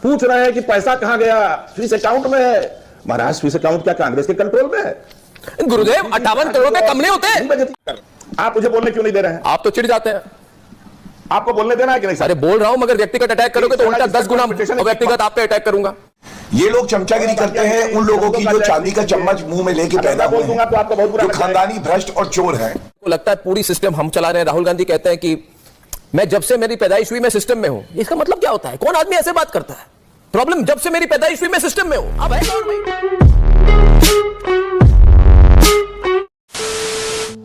पूछ रहे हैं कि पैसा कहां गया, स्विस अकाउंट में है। महाराज स्विस अकाउंट क्या कांग्रेस के कंट्रोल में है? गुरुदेव 58 करोड़ रुपए कम नहीं होते? आप मुझे बोलने क्यों नहीं दे रहे हैं? आप तो चिढ़ जाते हैं। आपको बोलने देना है कि नहीं? अरे बोल रहा हूं, मगर व्यक्तिगत अटैक करोगे तो उल्टा 10 गुना व्यक्तिगत आप पे अटैक करूंगा। ये लोग चमचागिरी करते हैं उन लोगों की जो चांदी का चम्मच मुंह में लेके पैदा हुए हैं, तो आपका बहुत बुरा जो खानदानी भ्रष्ट और चोर हैं। को लगता है पूरी सिस्टम हम चला रहे हैं। राहुल गांधी कहते हैं कि मैं जब से मेरी पैदाइश हुई मैं सिस्टम में हूं। इसका मतलब क्या होता है? कौन आदमी ऐसे बात करता है? प्रॉब्लम जब से मेरी पैदाइश हुई मैं सिस्टम में हूं। अब है कौन भाई?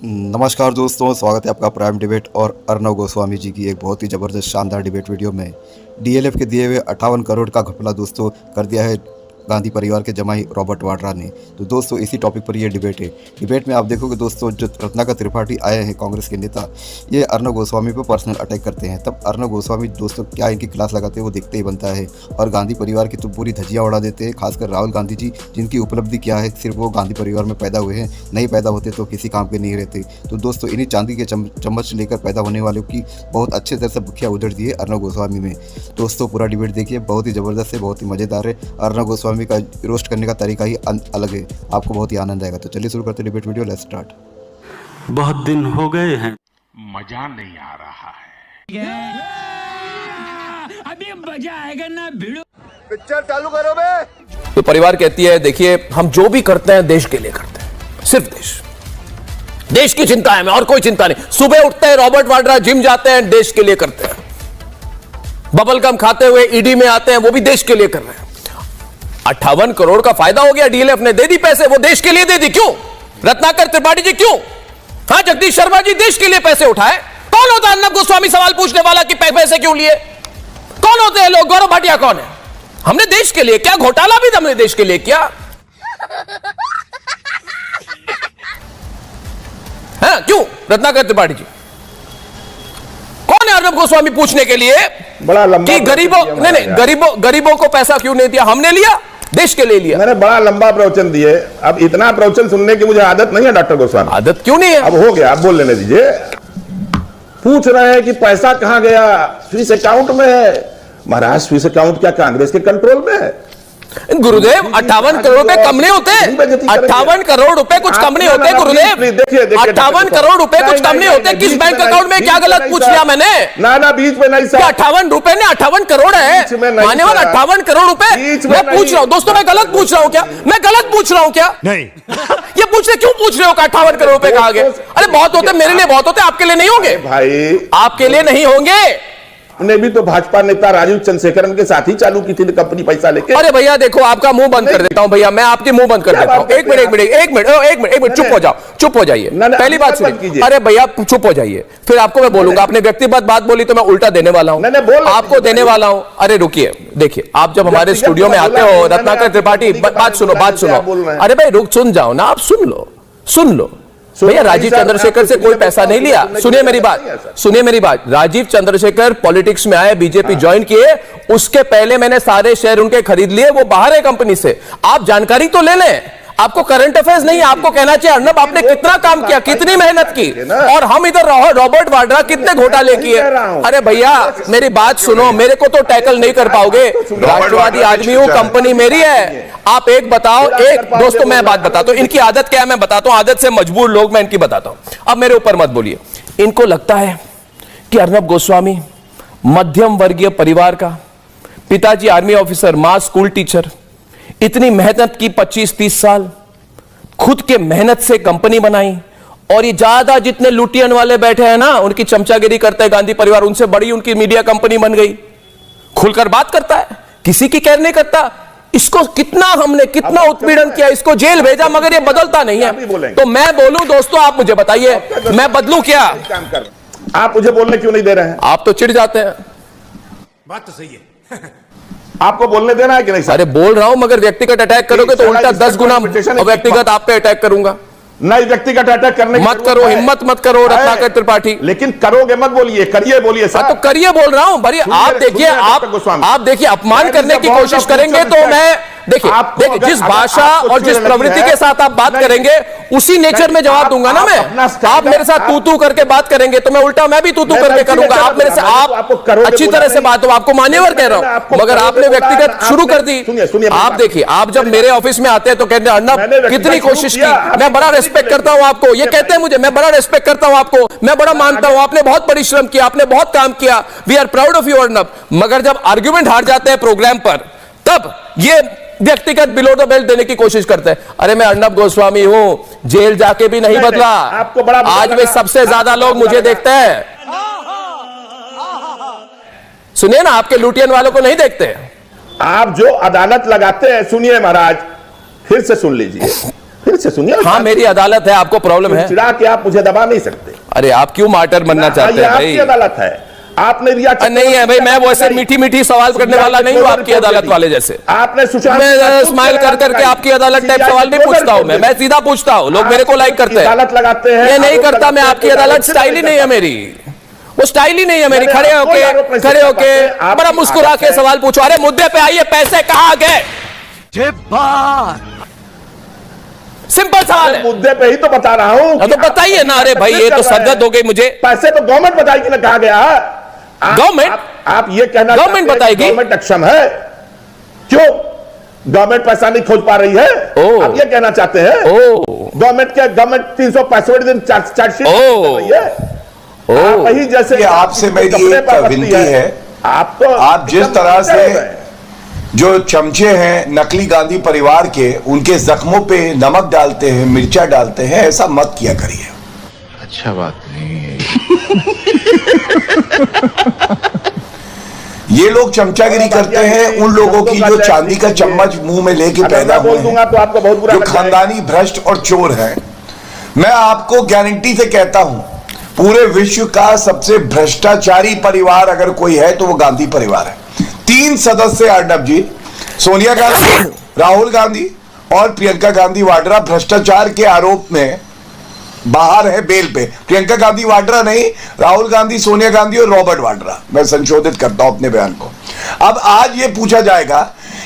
नमस्कार दोस्तों, स्वागत है आपका प्राइम डिबेट और अर्नब गोस्वामी जी की एक बहुत ही ज़बरदस्त शानदार डिबेट वीडियो में। डीएलएफ के दिए हुए 58 करोड़ का घपला दोस्तों कर दिया है गांधी परिवार के जमाई रॉबर्ट वाड्रा ने। तो दोस्तों इसी टॉपिक पर ये डिबेट है। डिबेट में आप देखोगे दोस्तों, जो रत्नाकर त्रिपाठी आए हैं कांग्रेस के नेता, ये अर्नब गोस्वामी पर पर्सनल अटैक करते हैं। तब अर्नब गोस्वामी दोस्तों क्या इनकी क्लास लगाते हैं वो देखते ही बनता है, और गांधी परिवार की तो पूरी धज्जियाँ उड़ा देते हैं। खासकर राहुल गांधी जी, जिनकी उपलब्धि क्या है, सिर्फ वो गांधी परिवार में पैदा हुए हैं, नहीं पैदा होते तो किसी काम के नहीं रहते। तो दोस्तों इन्हीं चांदी के चम्मच लेकर पैदा होने वालों की बहुत अच्छे तरह से बुखिया उधड़ दी है अर्नब गोस्वामी में। दोस्तों पूरा डिबेट देखिए, बहुत ही ज़बरदस्त है, बहुत ही मज़ेदार है। अर्नब गोस्वामी का रोस्ट करने का तरीका ही अलग है, आपको बहुत ही आनंद आएगा। तो चलिए शुरू करते डिबेट वीडियो, लेट्स स्टार्ट। बहुत दिन हो गए हैं, मजा नहीं आ रहा है। अभी मजा आएगा ना भिड़ो। पिक्चर चालू करो बे। तो परिवार कहती है देखिए हम जो भी करते हैं देश के लिए करते हैं, सिर्फ देश की चिंता है, हमें और कोई चिंता नहीं। सुबह उठते हैं रॉबर्ट वाड्रा जिम जाते हैं, देश के लिए करते हैं। बबल गम खाते हुए ईडी में आते हैं, वो भी देश के लिए कर रहे हैं। 58 करोड़ का फायदा हो गया, डीएलएफ ने दे दी पैसे, वो देश के लिए दे दी। क्यों? रत्नाकर त्रिपाठी जी क्यों? हाँ, जगदीश शर्मा जी देश के लिए पैसे उठाए। कौन होता है अर्नब गोस्वामी सवाल पूछने वाला कि पैसे क्यों लिए? कौन होते हैं लोग? गौरव भाटिया कौन है? हमने देश के लिए क्या घोटाला भी हमने देश के लिए किया है? क्यों? रत्नाकर त्रिपाठी जी कौन है अर्नब गोस्वामी पूछने के लिए बड़ा लंबा कि गरीबों को पैसा क्यों नहीं दिया? हमने लिया, देश के लिए लिया। मैंने बड़ा लंबा प्रवचन दिए, अब इतना प्रवचन सुनने की मुझे आदत नहीं है डॉक्टर गोस्वामी। आदत क्यों नहीं है? अब हो गया, अब बोल लेने दीजिए। पूछ रहे हैं कि पैसा कहां गया, स्विस अकाउंट में है। महाराज स्विस अकाउंट क्या कांग्रेस के कंट्रोल में है? गुरुदेव 58 करोड़ रुपए कम नहीं होते? 58 करोड़ रुपए कुछ कम नहीं होते गुरुदेव? 58 करोड़ रुपए कुछ कम नहीं होते? किस बैंक अकाउंट में क्या गलत पूछ लिया मैंने? ना बीच में नहीं सर। 58 रुपए ने 58 करोड़ है मान्यवर, 58 करोड़ रुपए मैं पूछ रहा हूँ दोस्तों। मैं गलत पूछ रहा हूँ क्या? मैं गलत पूछ रहा हूँ क्या? नहीं। ये पूछने क्यों पूछ रहे हो कि 58 करोड़ रुपए कहाँ गए? अरे बहुत होते, मेरे लिए बहुत होते, आपके लिए नहीं होंगे भाई, आपके लिए नहीं होंगे। ने भी तो भाजपा नेता राजीव चंद्रशेखरन के साथ ही चालू की थी कंपनी पैसा लेके। अरे भैया देखो, आपका मुंह बंद कर देता हूं भैया, मैं आपके मुंह बंद कर देता हूं। एक मिनट चुप हो जाओ, चुप हो जाइए। पहली बात सुनिए। अरे भैया चुप हो जाइए, फिर आपको मैं बोलूंगा। आपने व्यक्तिगत बात बोली तो मैं उल्टा देने वाला हूं, आपको देने वाला हूं। अरे रुकिए, देखिए आप जब हमारे स्टूडियो में आते हो रत्नाकर त्रिपाठी, बात सुनो। अरे भाई रुक, सुन जाओ ना, आप सुन लो भैया। राजीव चंद्रशेखर से कोई पैसा नहीं लिया। सुनिए मेरी बात। राजीव चंद्रशेखर पॉलिटिक्स में आए, बीजेपी ज्वाइन किए, उसके पहले मैंने सारे शेयर उनके खरीद लिए। वो बाहर है कंपनी से। आप जानकारी तो ले लें। आपको करंट अफेयर्स नहीं, आपको कहना चाहिए अर्नब आपने कितना काम किया, कितनी मेहनत की, और हम इधर रॉबर्ट वाड्रा कितने घोटाले किए। अरे भैया मेरी बात सुनो, मेरे को तो टैकल नहीं कर पाओगे। राष्ट्रवादी आदमी हूं, कंपनी मेरी है। आप एक बताओ, एक दोस्तों मैं बात बताता हूं, इनकी आदत क्या है मैं बताता हूं। आदत से मजबूर लोग, मैं इनकी बताता हूं। अब मेरे ऊपर मत बोलिए। इनको लगता है कि अर्नब गोस्वामी मध्यम वर्गीय परिवार का, पिताजी आर्मी ऑफिसर, मां स्कूल टीचर, इतनी मेहनत की 25-30 साल, खुद के मेहनत से कंपनी बनाई, और ये ज्यादा जितने लुटियन वाले बैठे हैं ना, उनकी चमचागिरी करते हैं गांधी परिवार, उनसे बड़ी उनकी मीडिया कंपनी बन गई। खुलकर बात करता है, किसी की केयर नहीं करता। इसको कितना उत्पीड़न किया, इसको जेल भेजा, मगर ये बदलता नहीं है। तो मैं बोलूं दोस्तों, आप मुझे बताइए मैं बदलूं क्या? आप मुझे बोलने क्यों नहीं दे रहे हैं? आप तो चिढ़ जाते हैं। बात तो सही है। आपको बोलने देना है कि नहीं सर? अरे बोल रहा हूं, मगर व्यक्तिगत अटैक करोगे तो उल्टा 10 गुना व्यक्तिगत आप पे अटैक करूंगा। नहीं, व्यक्तिगत अटैक करने मत करो, हिम्मत मत करो रत्नाकर त्रिपाठी। लेकिन करोगे मत बोलिए, करिए बोलिए सर। तो करिए बोल रहा हूं। आप देखिए अपमान करने की कोशिश करेंगे तो मैं देखिए जिस भाषा और जिस प्रवृत्ति के साथ आप बात करेंगे उसी नेचर में जवाब दूंगा ना मैं। आप मेरे साथ तू तू करके बात करेंगे तो मैं उल्टा मैं भी तू तू करके करूंगा। आप मेरे से आप अच्छी तरह से बात हो, आपको मान्यवर कह रहा हूं, मगर आपने व्यक्तिगत शुरू कर दी। आप देखिए, आप जब मेरे ऑफिस में आते हैं तो कहते हैं अर्नब कितनी कोशिश की, मैं बड़ा रेस्पेक्ट करता हूं आपको, ये कहते हैं मुझे, मैं बड़ा रेस्पेक्ट करता हूं आपको, मैं बड़ा मानता हूं, आपने बहुत परिश्रम किया, आपने बहुत काम किया, we are proud of you Arnab. मगर जब आर्ग्यूमेंट हार जाते हैं प्रोग्राम पर, तब ये व्यक्तिगत बिलो द बेल्ट देने की कोशिश करते हैं। अरे मैं अर्नब गोस्वामी हूं, जेल जाके भी नहीं बदला, आपको बड़ा आज में सबसे ज्यादा लोग मुझे देखते हैं। सुनिए ना, आपके लुटियन वालों को नहीं देखते। आप जो अदालत लगाते हैं, सुनिए महाराज, फिर से सुन लीजिए, फिर से सुनिए। हाँ मेरी अदालत है, आपको प्रॉब्लम है, चिढ़ा के आप मुझे दबा नहीं सकते। अरे आप क्यों मार्टर बनना चाहते हैं भाई? आपकी अदालत है, आपने रिया नहीं है भाई, मैं वैसे मीठी मीठी सवाल करने वाला नहीं हूं आपकी अदालत वाले जैसे। आपने मैं स्माइल कर करके आपकी अदालत टाइप सवाल नहीं पूछता हूं, मैं सीधा पूछता हूं, लोग मेरे को लाइक करते हैं। अदालत लगाते हैं, ये नहीं करता मैं, आपकी अदालत स्टाइल ही नहीं है मेरी, वो स्टाइल ही नहीं है मेरी। खड़े होके बड़ा मुस्कुरा के सवाल पूछो। अरे मुद्दे पे आइए, पैसे कहां गए? सिंपल सवाल है, मुद्दे पे ही तो बता रहा हूं। तो बताइए ना। अरे भाई ये तो सरदर्द हो गई मुझे। पैसे तो गवर्नमेंट बताएगी ना कहा गया। गवर्नमेंट आप ये कहना गवर्नमेंट बताएगी, गवर्नमेंट अक्षम है, क्यों गवर्नमेंट पैसा नहीं खोज पा रही है? आप ये कहना चाहते हैं? गवर्नमेंट 365 दिन चार्जशीट कर रही है। वही जैसे आपसे मेरी एक विनती है, आप जिस तरह से जो चमचे हैं नकली गांधी परिवार के, उनके जख्मों पे नमक डालते हैं, मिर्चा डालते हैं, ऐसा मत किया करिए। अच्छा बात नहीं है। ये लोग चमचागिरी करते हैं उन लोगों की जो चांदी का चम्मच मुंह में लेके पैदा हुए हैं, तो आपको बहुत बुरा जो खानदानी भ्रष्ट और चोर हैं। मैं आपको गारंटी से कहता हूं, पूरे विश्व का सबसे भ्रष्टाचारी परिवार अगर कोई है तो वो गांधी परिवार है। 3 सदस्य अर्नब जी, सोनिया गांधी, राहुल गांधी और प्रियंका गांधी वाड्रा भ्रष्टाचार के आरोप में बाहर है बेल पे। प्रियंका गांधी वाड्रा नहीं, राहुल गांधी, सोनिया गांधी और रॉबर्ट वाड्रा। मैं संशोधित करता हूं अपने बयान को। अब आज ये पूछा जाएगा,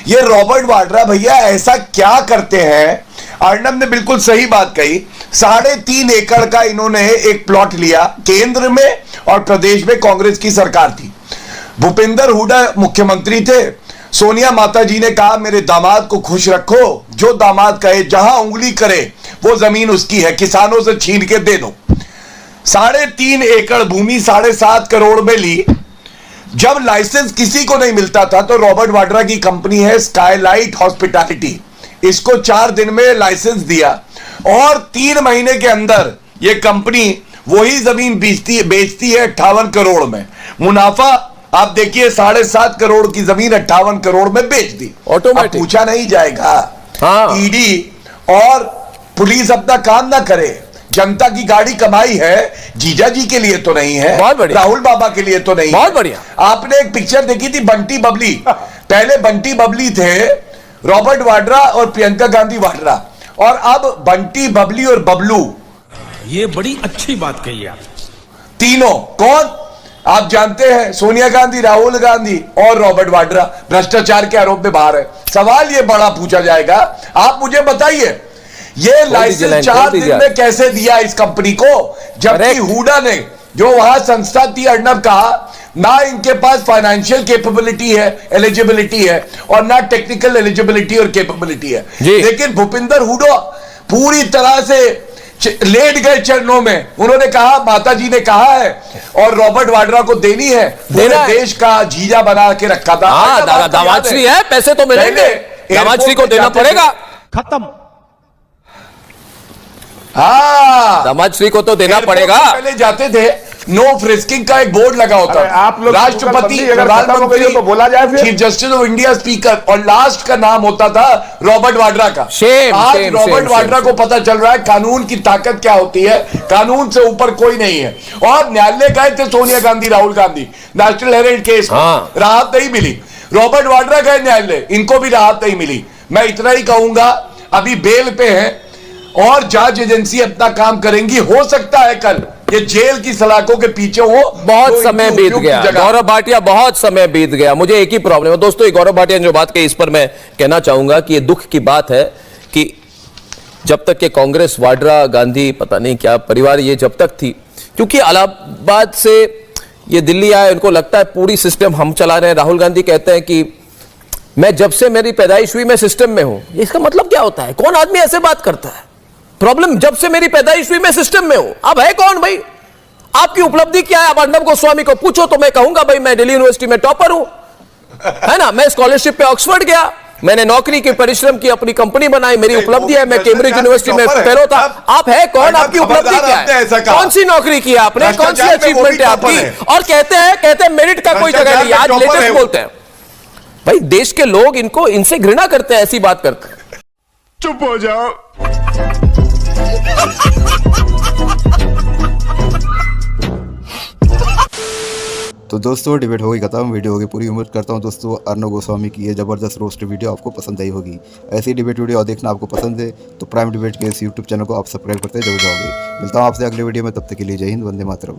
ये रॉबर्ट वाड्रा भैया ऐसा क्या करते हैं? अर्नब ने बिल्कुल सही बात कही। 3.5 एकड़ का इन्होंने एक प्लॉट लिया, केंद्र में और प्रदेश में कांग्रेस की सरकार थी। भूपेंद्र हुड्डा मुख्यमंत्री थे। सोनिया माता जी ने कहा मेरे दामाद को खुश रखो, जो दामाद कहे, जहां उंगली करे वो जमीन उसकी है, किसानों से छीन के दे दो। 3.5 एकड़ भूमि 7.5 करोड़ में ली। जब लाइसेंस किसी को नहीं मिलता था तो रॉबर्ट वाड्रा की कंपनी है स्काईलाइट हॉस्पिटैलिटी, इसको 4 दिन में लाइसेंस दिया और 3 महीने के अंदर यह कंपनी वही जमीन बेचती है 58 करोड़ में। मुनाफा आप देखिए, 7.5 करोड़ की जमीन 58 करोड़ में बेच दी। ऑटोमेटिक पूछा नहीं जाएगा। हाँ। ईडी और पुलिस अपना काम ना करे। जनता की गाड़ी कमाई है, जीजा जी के लिए तो नहीं है, बहुत बढ़िया, राहुल बाबा के लिए तो नहीं, बहुत बढ़िया। आपने एक पिक्चर देखी थी बंटी बबली, पहले बंटी बबली थे रॉबर्ट वाड्रा और प्रियंका गांधी वाड्रा, और अब बंटी बबली और बबलू, ये बड़ी अच्छी बात कही आप। तीनों कौन आप जानते हैं? सोनिया गांधी, राहुल गांधी और रॉबर्ट वाड्रा भ्रष्टाचार के आरोप में बाहर है। सवाल ये बड़ा पूछा जाएगा, आप मुझे बताइए ये लाइसेंस 4 दिन में कैसे दिया इस कंपनी को, जबकि हुड्डा ने, जो वहां संस्था थी अर्नब, कहा ना इनके पास फाइनेंशियल कैपेबिलिटी है, एलिजिबिलिटी है, और ना टेक्निकल एलिजिबिलिटी और कैपेबिलिटी है। लेकिन भूपेंद्र हुड्डा पूरी तरह से लेट गए चरणों में। उन्होंने कहा, माता जी ने कहा है, और रॉबर्ट वाड्रा को देनी है, देश का जीजा बना के रखा था। दामाश्री है, पैसे तो मिलेंगे, दामाश्री को देना पड़ेगा। खत्म। हाँ, दामाश्री को तो देना पड़ेगा। पहले जाते थे, नो फ्रिस्किंग का एक बोर्ड लगा होता है। आप लोग राष्ट्रपति, प्रधानमंत्री तो बोला जाए, फिर chief justice of India, speaker, और लास्ट का नाम होता था रॉबर्ट वाड्रा का। आज रॉबर्ट वाड्रा को पता चल रहा है कानून की ताकत क्या होती है, कानून से ऊपर कोई नहीं है। और न्यायालय गए थे Sonia Gandhi, Rahul Gandhi, national Herald case में, राहत नहीं मिली। रॉबर्ट वाड्रा गए न्यायालय, इनको भी राहत नहीं मिली। मैं इतना ही कहूंगा, अभी बेल पे है और जांच एजेंसी अपना काम करेंगी। हो सकता है कल कि जेल की सलाखों के पीछे हो। बहुत तो समय इनकी बीत उपयुक्त गया जगह- गौरव भाटिया, बहुत समय बीत गया। मुझे एक ही प्रॉब्लम है दोस्तों, ये गौरव भाटिया ने जो बात कही इस पर मैं कहना चाहूंगा कि ये दुख की बात है कि जब तक के कांग्रेस, वाड्रा, गांधी, पता नहीं क्या परिवार, ये जब तक थी, क्योंकि इलाहाबाद से ये दिल्ली आए, उनको लगता है पूरी सिस्टम हम चला रहे हैं। राहुल गांधी कहते हैं कि मैं जब से मेरी पैदाइश हुई मैं सिस्टम में हूं। इसका मतलब क्या होता है? कौन आदमी ऐसे बात करता है? प्रॉब्लम, जब से मेरी पैदाइश हुई मैं सिस्टम में हूं। अब है कौन भाई? आपकी उपलब्धि क्या है? आप अर्नब गोस्वामी को पूछो तो मैं कहूंगा भाई मैं दिल्ली यूनिवर्सिटी में टॉपर हूं, है ना। मैं स्कॉलरशिप पे ऑक्सफोर्ड गया, मैंने नौकरी की, परिश्रम की, अपनी कंपनी बनाई, मेरी उपलब्धि है। मैं कैम्ब्रिज यूनिवर्सिटी में फेलो था। आप है कौन? आपकी उपलब्धि क्या है? कौन सी नौकरी की आपने? कौन सी अचीवमेंट है आपकी? और कहते हैं मेरिट का कोई जगह नहीं। आज लेटेस्ट बोलते हैं भाई, देश के लोग इनको, इनसे घृणा करते हैं, ऐसी बात करते हैं। चुप हो जाओ। तो दोस्तों डिबेट हो गई खत्म, वीडियो होगी पूरी। उम्मीद करता हूँ दोस्तों अर्नब गोस्वामी की ये ज़बरदस्त रोस्ट वीडियो आपको पसंद आई होगी। ऐसी डिबेट वीडियो और देखना आपको पसंद है तो प्राइम डिबेट के इस यूट्यूब चैनल को आप सब्सक्राइब करते जरूर जाओगे। मिलता हूँ आपसे अगले वीडियो में, तब तक के लिए जय हिंद, वंदे मातरम।